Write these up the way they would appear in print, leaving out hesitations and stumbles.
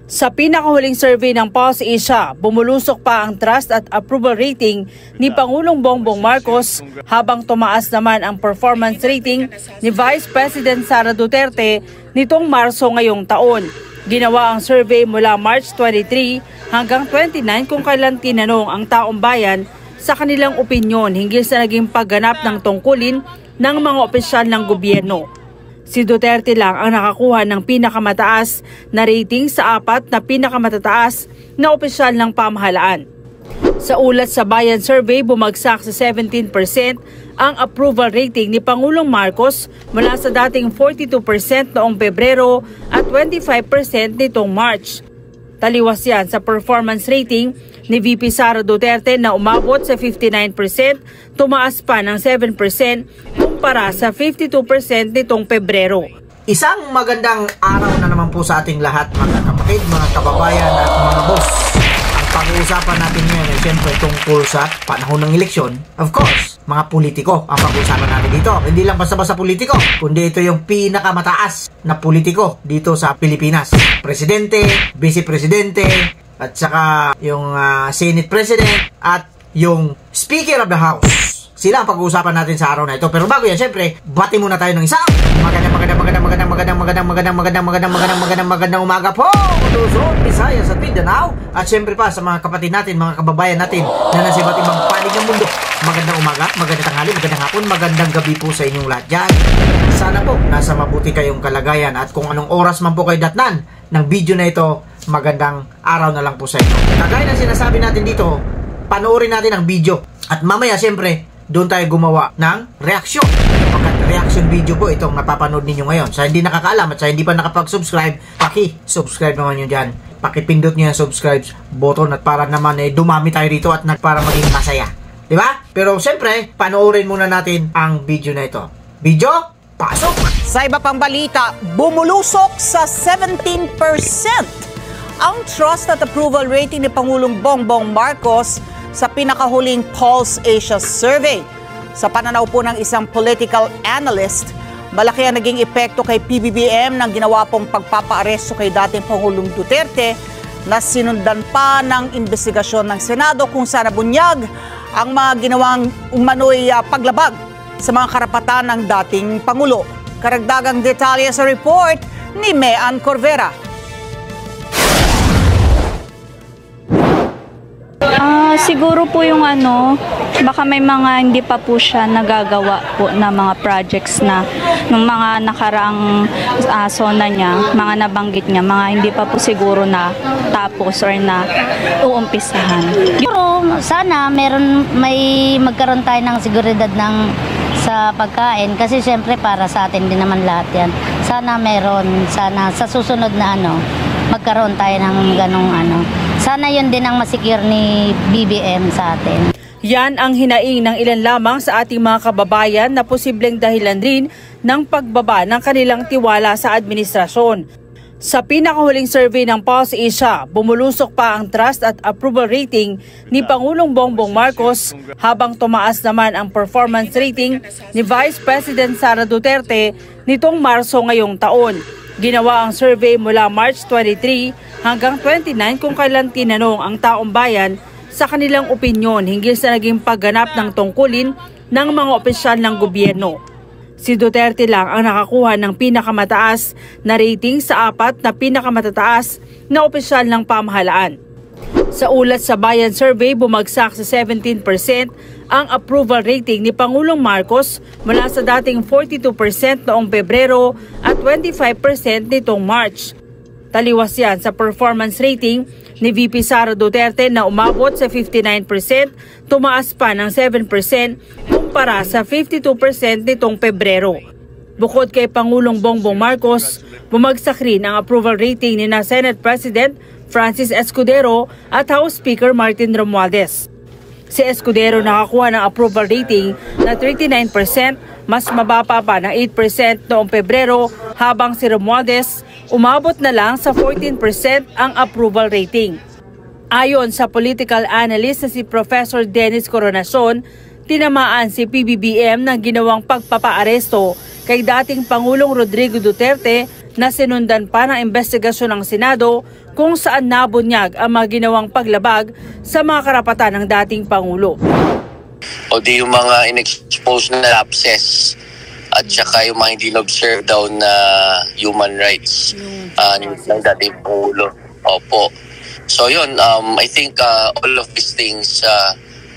Sa pinakahuling survey ng Pulse Asia, bumulusok pa ang trust at approval rating ni Pangulong Bongbong Marcos habang tumaas naman ang performance rating ni Vice President Sara Duterte nitong Marso ngayong taon. Ginawa ang survey mula March 23 hanggang 29 kung kailan tinanong ang taong bayan sa kanilang opinyon hinggil sa naging pagganap ng tungkulin ng mga opisyal ng gobyerno. Si Duterte lang ang nakakuha ng pinakamataas na rating sa 4 na pinakamatataas na opisyal ng pamahalaan. Sa ulat sa Bayan Survey, bumagsak sa 17% ang approval rating ni Pangulong Marcos mula sa dating 42% noong Pebrero at 25% nitong March. Taliwas yan sa performance rating ni VP Sara Duterte na umabot sa 59%, tumaas pa ng 7% kumpara sa 52% nitong Pebrero. Isang magandang araw na naman po sa ating lahat, mga kapatid, mga kababayan at mga boss. Ang pag-uusapan natin ngayon ay siyempre tungkol sa panahon ng eleksyon. Of course, mga politiko ang pag-uusapan natin dito. Hindi lang basta-basta politiko, kundi ito yung pinakamataas na politiko dito sa Pilipinas. Presidente, Vice Presidente, at saka yung Senate President at yung Speaker of the House. Sila ang pag-uusapan natin sa araw na ito. Pero bago yan, syempre, bati muna tayo ng isang magandang umaga po, Luzon, Visayas at Mindanao. At syempre pa sa mga kapatid natin, mga kababayan natin na nasa iba't ibang panig ng mundo. Magandang umaga, magandang tanghali, magandang hapon, magandang gabi po sa inyong lahat dyan. Sana po, nasa mabuti kayong kalagayan at kung anong oras man po kayo datnan ng video na ito, magandang araw na lang po sa inyo. Kagaya na sinasabi natin dito, panoorin natin ang video. At mamaya, syempre, doon tayo gumawa ng reaksyon. Pagkat reaction video po itong napapanood ninyo ngayon. Sa hindi nakakaalam at sa hindi pa nakapag-subscribe, paki-subscribe naman nyo dyan. Pakipindot nyo yung subscribe button at para naman dumami tayo dito at para maging masaya. Diba? Pero syempre, panoorin muna natin ang video na ito. Video, pasok! Sa iba pang balita, bumulusok sa 17% ang trust at approval rating ni Pangulong Bongbong Marcos sa pinakahuling Pulse Asia survey. Sa pananaw po ng isang political analyst, malaki ang naging epekto kay PBBM ng ginawa pong pagpapaaresto kay dating Pangulong Duterte na sinundan pa ng investigasyon ng Senado kung saan nabunyag ang mga ginawang umano'y paglabag sa mga karapatan ng dating Pangulo. Karagdagang detalye sa report ni Mean Corvera. Siguro po yung baka may mga hindi pa po siya nagagawa po na mga projects na ng mga nakaraang zona niya, mga nabanggit niya, mga hindi pa po siguro na tapos or na uumpisahan. Siguro sana may magkaroon tayo ng seguridad sa pagkain kasi siyempre para sa atin din naman lahat yan. Sana sana sa susunod na magkaroon tayo ng ganong Sana yun din ang masikir ni BBM sa atin. Yan ang hinaing ng ilan lamang sa ating mga kababayan na posibleng dahilan rin ng pagbaba ng kanilang tiwala sa administrasyon. Sa pinakahuling survey ng Pulse Asia, bumulusok pa ang trust at approval rating ni Pangulong Bongbong Marcos habang tumaas naman ang performance rating ni Vice President Sara Duterte nitong Marso ngayong taon. Ginawa ang survey mula March 23 hanggang 29 kung kailan tinanong ang taong bayan sa kanilang opinyon hinggil sa naging pagganap ng tungkulin ng mga opisyal ng gobyerno. Si Duterte lang ang nakakuha ng pinakamataas na rating sa 4 na pinakamatataas na opisyal ng pamahalaan. Sa ulat sa Bayan Survey, bumagsak sa 17% ang approval rating ni Pangulong Marcos mula sa dating 42% noong Pebrero at 25% nitong March. Taliwas yan sa performance rating ni VP Sara Duterte na umabot sa 59%, tumaas pa ng 7% kumpara sa 52% nitong Pebrero. Bukod kay Pangulong Bongbong Marcos, bumagsak rin ang approval rating ni Senate President Francis Escudero at House Speaker Martin Romualdez. Si Escudero nakakuha ng approval rating na 39%, mas mababa pa ng 8% noong Pebrero, habang si Romualdez umabot na lang sa 14% ang approval rating. Ayon sa political analyst na si Professor Dennis Coronacion, tinamaan si PBBM ng ginawang pagpapaaresto kay dating Pangulong Rodrigo Duterte na sinundan pa ng investigasyon ng Senado kung saan nabunyag ang mga ginawang paglabag sa mga karapatan ng dating Pangulo. O di yung mga in-expose na lapses at saka yung mga hindi na-observe daw na human rights ng dating Pangulo. Opo. So yun, I think all of these things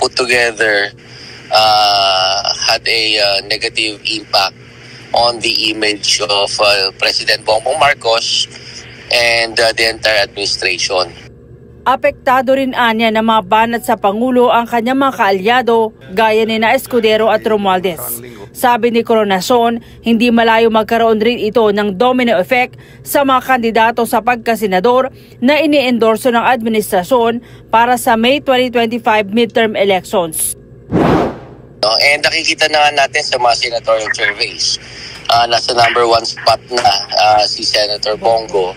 put together had a negative impact on the image of President Bongbong Marcos and the entire administration. Apektado rin anya ng mga banat sa Pangulo ang kanyang mga kaalyado gaya ni na Escudero at Romualdez. Sabi ni Coronation, hindi malayo magkaroon rin ito ng domino effect sa mga kandidato sa pagkasenador na ini-endorso ng administrasyon para sa May 2025 midterm elections. And nakikita na nga natin sa mga senatorial surveys. Nasa number 1 spot na si Senator Bongo.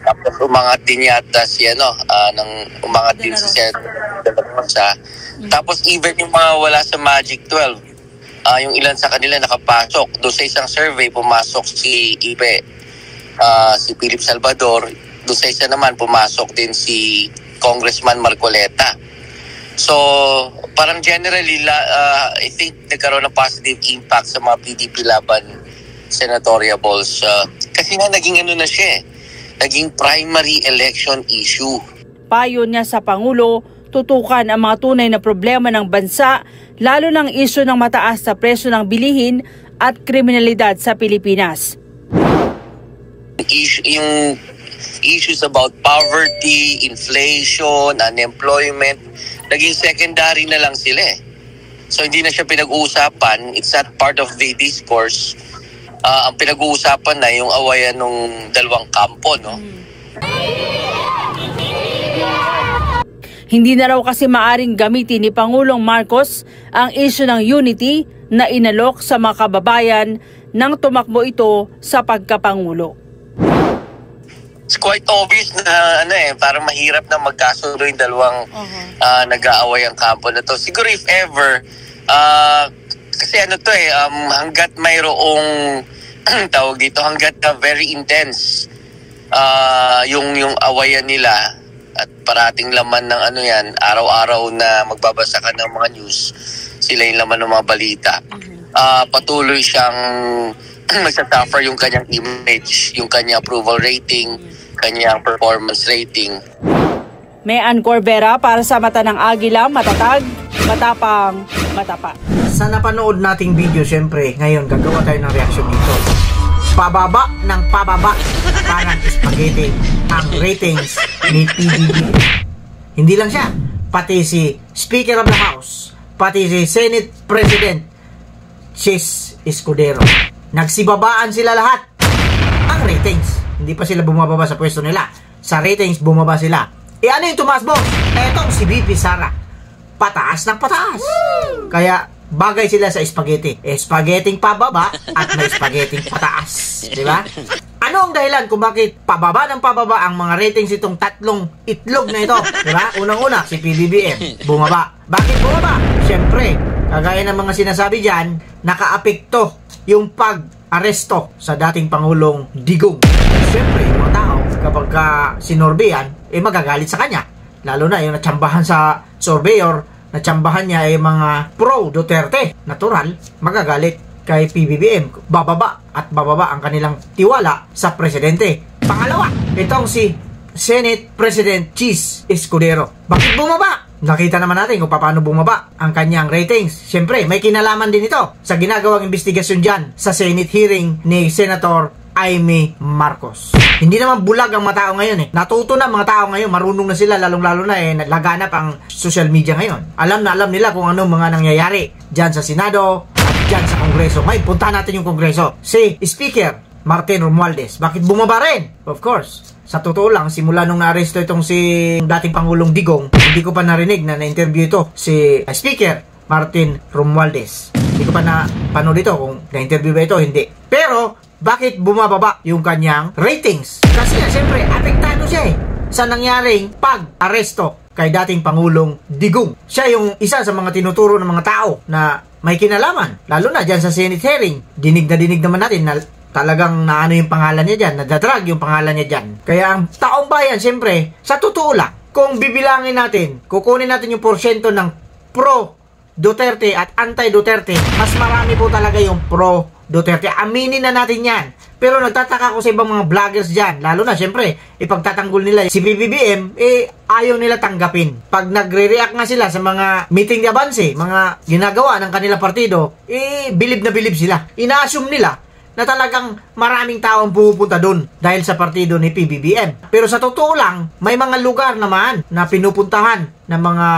Tapos umangat din yata si umangat din si Senator De La Rosa. Tapos even yung mga wala sa Magic 12, yung ilan sa kanila nakapasok. Doon sa isang survey pumasok si Ibe, si Philip Salvador. Doon sa isa naman pumasok din si Congressman Marcoleta. So, parang generally, I think nagkaroon ng positive impact sa mga PDP laban senatoriables. Kasi nga naging na siya, naging primary election issue. Payo niya sa Pangulo, tutukan ang mga tunay na problema ng bansa, lalo ng isyu ng mataas na presyo ng bilihin at kriminalidad sa Pilipinas. Yung issues about poverty, inflation, unemployment, naging secondary na lang sila eh. So hindi na siya pinag-uusapan, it's not part of the discourse. Ang pinag-uusapan na yung awayan ng dalawang kampo, no? Hindi na raw kasi maaring gamitin ni Pangulong Marcos ang issue ng unity na inalok sa mga kababayan nang tumakbo ito sa pagkapangulo. It's quite obvious na parang mahirap na magkasundo yung dalawang nag-aaway ang kampo na to. Siguro if ever, kasi hanggat mayroong tawag dito, hanggat very intense yung awayan nila at parating laman ng araw-araw na magbabasa ka ng mga news, sila yung laman ng mga balita. Patuloy siyang magsasuffer yung kanyang image, yung kanyang approval rating, kanyang performance rating. May Ann Corbera para sa Mata ng Agila, matatag, matapang, matapat. Sa napanood nating video, syempre, ngayon gagawa tayo ng reaksyon dito. Pababa ng pababa, parang spaghetti ang ratings ni PBBM. Hindi lang siya, pati si Speaker of the House, pati si Senate President Chis Escudero. Nagsibabaan sila lahat ang ratings. Hindi pa sila bumababa sa pwesto nila. Sa ratings, bumaba sila. Ano yung tumaas, boss? Etong si BP Sara. Pataas ng pataas. Kaya bagay sila sa spaghetti. Spaghetting pababa at may spaghetting pataas. Diba? Ano ang dahilan kung bakit pababa ng pababa ang mga ratings itong tatlong itlog na ito? Diba? Unang-una, si PBBM. Bumaba. Bakit bumaba? Siyempre, kagaya ng mga sinasabi dyan, nakaapekto yung pag-aresto sa dating Pangulong Digong. Siyempre, yung mga tao, kapag sinorbeyan, magagalit sa kanya. Lalo na yung natsambahan sa surveyor, natsambahan niya ay mga pro-Duterte. Natural, magagalit kay PBBM. Bababa at bababa ang kanilang tiwala sa presidente. Pangalawa, itong si Senate President Chis Escudero. Bakit bumaba? Nakita naman natin kung paano bumaba ang kanyang ratings. Siyempre, may kinalaman din ito sa ginagawang investigasyon dyan sa Senate hearing ni Senator Amy Marcos. Hindi naman bulag ang mga tao ngayon . Natuto na mga tao ngayon, marunong na sila, lalong-lalo na laganap ang social media ngayon. Alam na alam nila kung ano mga nangyayari dyan sa Senado at dyan sa Kongreso. Ngayon, punta natin yung Kongreso. Si Speaker Martin Romualdez. Bakit bumaba rin? Of course, sa totoo lang, simula nung na-aresto itong si dating Pangulong Digong, hindi ko pa narinig na na-interview ito si Speaker Martin Romualdez. Hindi ko pa napanood ito kung na-interview ba ito, hindi. Pero, bakit bumababa yung kanyang ratings? Kasi siyempre, apektado siya sa nangyaring pag-aresto kay dating Pangulong Digong. Siya yung isa sa mga tinuturo ng mga tao na may kinalaman. Lalo na dyan sa Senate hearing, dinig na dinig naman natin na talagang naano yung pangalan niya dyan, nadadrag yung pangalan niya dyan. Kaya ang taong bayan, siyempre, sa totoo lang, kung bibilangin natin, kukunin natin yung porsyento ng pro-Duterte at anti-Duterte, mas marami po talaga yung pro-Duterte. Aminin na natin yan. Pero nagtataka ko sa ibang mga vloggers dyan, lalo na siyempre, ipagtatanggol nila si PBBM, ayaw nila tanggapin. Pag nagre-react nga sila sa mga meeting de avance, mga ginagawa ng kanila partido, bilib na bilib sila. Ina-assume nila na talagang maraming taong pupunta doon dahil sa partido ni PBBM. Pero sa totoo lang, may mga lugar naman na pinupuntahan ng mga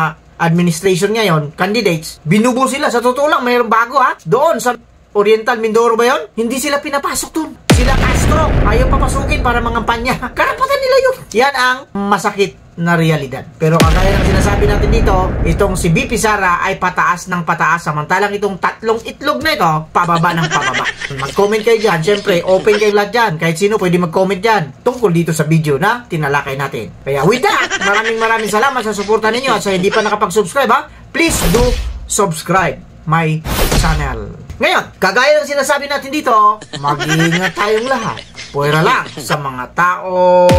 administration ngayon, candidates, binubo sila. Sa totoo lang, mayroong bago doon sa Oriental Mindoro ba yun? Hindi sila pinapasok doon. Sila Castro, ayaw papasukin para mangampanya. Karapatan nila yun. Yan ang masakit na realidad. Pero kagaya ng sinasabi natin dito, itong si BP Sara ay pataas ng pataas, samantalang itong tatlong itlog na ito, pababa ng pababa. Mag-comment kayo dyan. Siyempre, open kayo lahat dyan. Kahit sino pwede mag-comment dyan tungkol dito sa video na tinalakay natin. Kaya with that, maraming salamat sa suporta ninyo at sa hindi pa nakapag-subscribe please do subscribe my channel. Ngayon, kagaya ng sinasabi natin dito, mag-iingat tayong lahat. Puwera lang sa mga taong